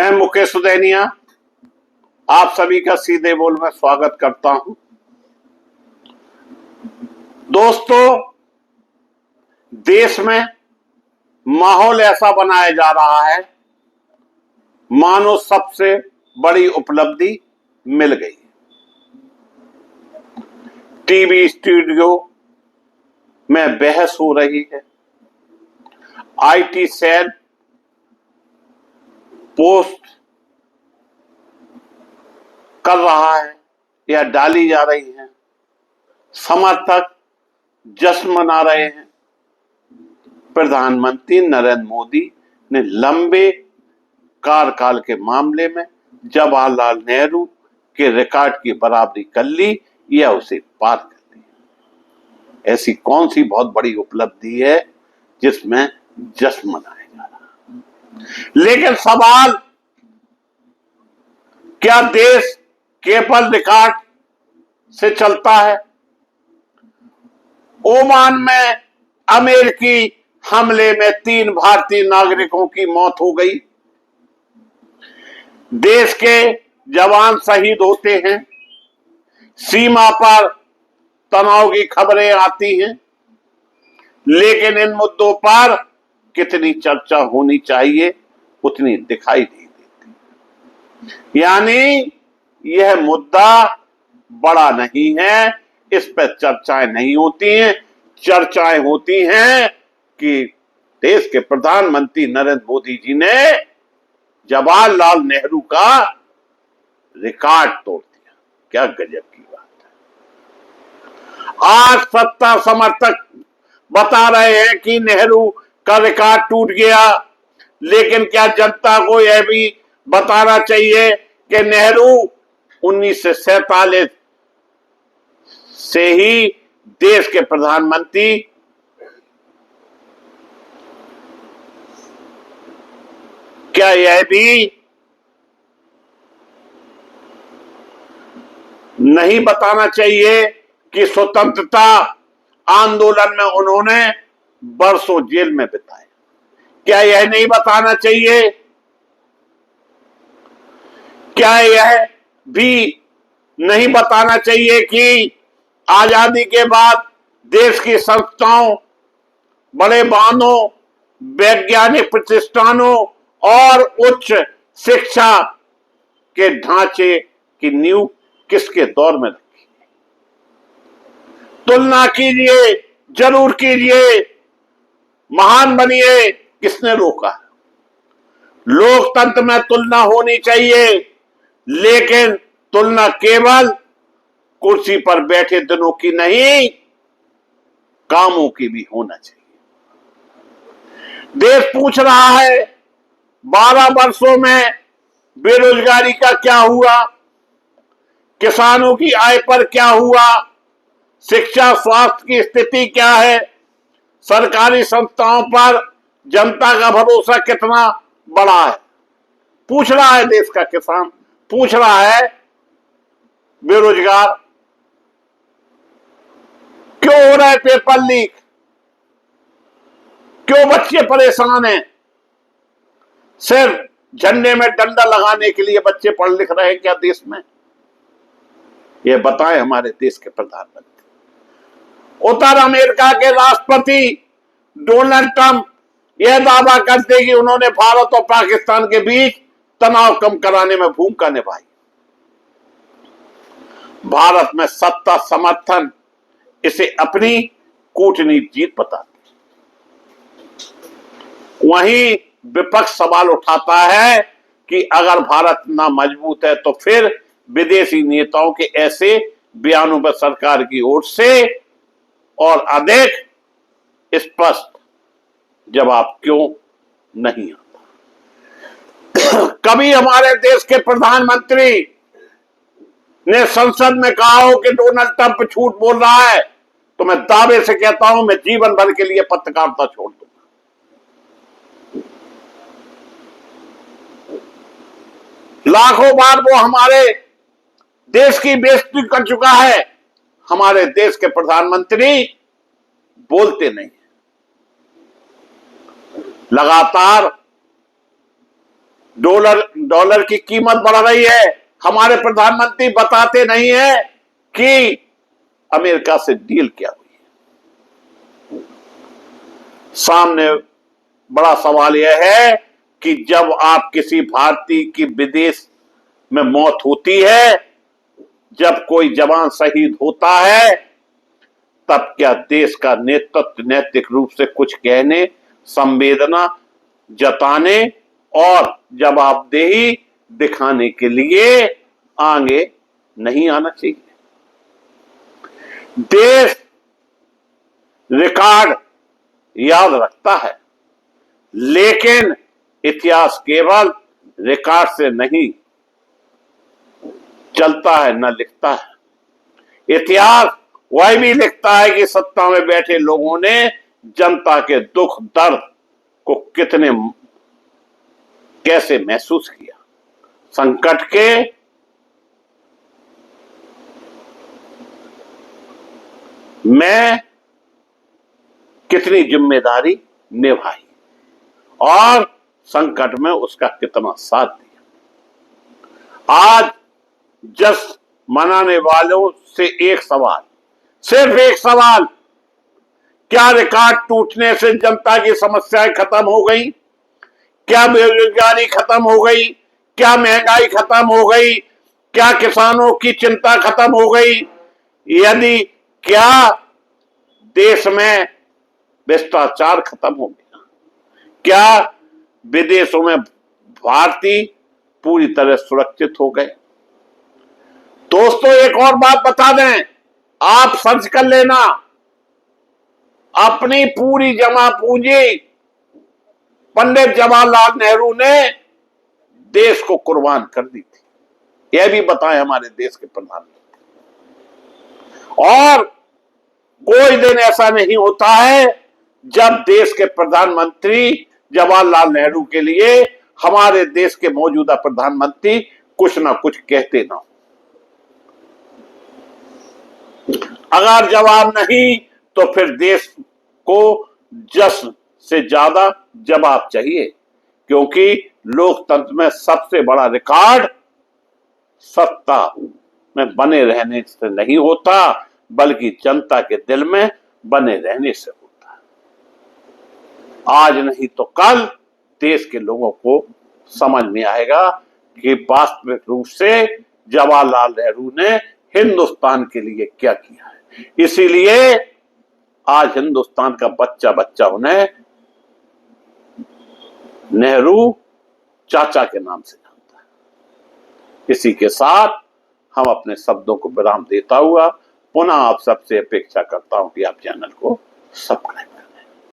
मैं मुकेश सुदैनिया आप सभी का सीधे बोल में स्वागत करता हूं। दोस्तों, देश में माहौल ऐसा बनाया जा रहा है मानो सबसे बड़ी उपलब्धि मिल गई। टीवी स्टूडियो में बहस हो रही है, आईटी सेल पोस्ट कर रहा है या डाली जा रही है, समर्थक जश्न मना रहे हैं। प्रधानमंत्री नरेंद्र मोदी ने लंबे कार्यकाल के मामले में जवाहरलाल नेहरू के रिकॉर्ड की बराबरी कर ली या उसे पार कर ली। ऐसी कौन सी बहुत बड़ी उपलब्धि है जिसमें जश्न मनाया जा रहा है? लेकिन सवाल, क्या देश केवल रिकॉर्ड से चलता है? ओमान में अमेरिकी हमले में 3 भारतीय नागरिकों की मौत हो गई। देश के जवान शहीद होते हैं, सीमा पर तनाव की खबरें आती हैं, लेकिन इन मुद्दों पर कितनी चर्चा होनी चाहिए उतनी दिखाई नहीं देती। यानी यह मुद्दा बड़ा नहीं है, इस पर चर्चाएं नहीं होती हैं। चर्चाएं होती हैं कि देश के प्रधानमंत्री नरेंद्र मोदी जी ने जवाहरलाल नेहरू का रिकॉर्ड तोड़ दिया। क्या गजब की बात है। आज सत्ता समर्थक बता रहे हैं कि नेहरू का रिकॉर्ड टूट गया, लेकिन क्या जनता को यह भी बताना चाहिए कि नेहरू 1947 से ही देश के प्रधानमंत्री क्या यह भी नहीं बताना चाहिए कि स्वतंत्रता आंदोलन में उन्होंने बरसों जेल में बिताए? क्या यह नहीं बताना चाहिए? क्या यह भी नहीं बताना चाहिए कि आजादी के बाद देश की संस्थाओं, बड़े बांधों, वैज्ञानिक प्रतिष्ठानों और उच्च शिक्षा के ढांचे की नींव किसके दौर में रखी? तुलना कीजिए, जरूर कीजिए, महान बनिए। किसने रोका? लोकतंत्र में तुलना होनी चाहिए, लेकिन तुलना केवल कुर्सी पर बैठे दिनों की नहीं, कामों की भी होना चाहिए। देश पूछ रहा है 12 वर्षों में बेरोजगारी का क्या हुआ, किसानों की आय पर क्या हुआ, शिक्षा स्वास्थ्य की स्थिति क्या है, सरकारी संस्थाओं पर जनता का भरोसा कितना बड़ा है। पूछ रहा है देश का किसान, पूछ रहा है बेरोजगार। क्यों हो रहा है पेपर लीक? क्यों बच्चे परेशान हैं? सिर्फ झंडे में डंडा लगाने के लिए बच्चे पढ़ लिख रहे हैं क्या देश में? यह बताएं हमारे देश के प्रधानमंत्री। उत्तर अमेरिका के राष्ट्रपति डोनाल्ड ट्रंप यह दावा करते कि उन्होंने भारत और पाकिस्तान के बीच तनाव कम कराने में भूमिका निभाई। भारत में सत्ता समर्थन इसे अपनी कूटनीति जीत बताती। वहीं विपक्ष सवाल उठाता है कि अगर भारत ना मजबूत है तो फिर विदेशी नेताओं के ऐसे बयानों पर सरकार की ओर से और अधिक स्पष्ट जवाब क्यों नहीं आता? कभी हमारे देश के प्रधानमंत्री ने संसद में कहा हो कि डोनाल्ड ट्रंप झूठ बोल रहा है, तो मैं दावे से कहता हूं मैं जीवन भर के लिए पत्रकारिता छोड़ दूंगा। लाखों बार वो हमारे देश की बेइज्जती कर चुका है। हमारे देश के प्रधानमंत्री बोलते नहीं, लगातार डॉलर की कीमत बढ़ रही है। हमारे प्रधानमंत्री बताते नहीं है कि अमेरिका से डील क्या हुई है। सामने बड़ा सवाल यह है कि जब आप किसी भारतीय की विदेश में मौत होती है, जब कोई जवान शहीद होता है, तब क्या देश का नेतृत्व नैतिक रूप से कुछ कहने, संवेदना जताने और जवाबदेही दिखाने के लिए आगे नहीं आना चाहिए? देश रिकॉर्ड याद रखता है, लेकिन इतिहास केवल रिकॉर्ड से नहीं चलता है, न लिखता है। इतिहास वह भी लिखता है कि सत्ता में बैठे लोगों ने जनता के दुख दर्द को कैसे महसूस किया, संकट के में कितनी जिम्मेदारी निभाई और संकट में उसका कितना साथ दिया। आज जश्न मनाने वालों से एक सवाल, सिर्फ एक सवाल, क्या रिकॉर्ड टूटने से जनता की समस्याएं खत्म हो गई? क्या बेरोजगारी खत्म हो गई? क्या महंगाई खत्म हो गई? क्या किसानों की चिंता खत्म हो गई? यदि क्या देश में भ्रष्टाचार खत्म हो गया? क्या विदेशों में भारतीय पूरी तरह सुरक्षित हो गए? दोस्तों, एक और बात बता दें, आप सर्च कर लेना, अपनी पूरी जमा पूंजी पंडित जवाहरलाल नेहरू ने देश को कुर्बान कर दी थी। यह भी बताएं हमारे देश के प्रधानमंत्री। और कोई दिन ऐसा नहीं होता है जब देश के प्रधानमंत्री जवाहरलाल नेहरू के लिए हमारे देश के मौजूदा प्रधानमंत्री कुछ ना कुछ कहते ना हो। अगर जवाब नहीं तो फिर देश को जश्न से ज्यादा जवाब चाहिए, क्योंकि लोकतंत्र में सबसे बड़ा रिकॉर्ड सत्ता में बने रहने से नहीं होता, बल्कि जनता के दिल में बने रहने से होता है। आज नहीं तो कल देश के लोगों को समझ में आएगा कि वास्तविक रूप से जवाहरलाल नेहरू ने हिंदुस्तान के लिए क्या किया है। इसीलिए आज हिंदुस्तान का बच्चा बच्चा उन्हें नेहरू चाचा के नाम से जानता है। इसी के साथ हम अपने शब्दों को विराम देता हुआ पुनः आप सबसे अपेक्षा करता हूं कि आप चैनल को सब्सक्राइब करें।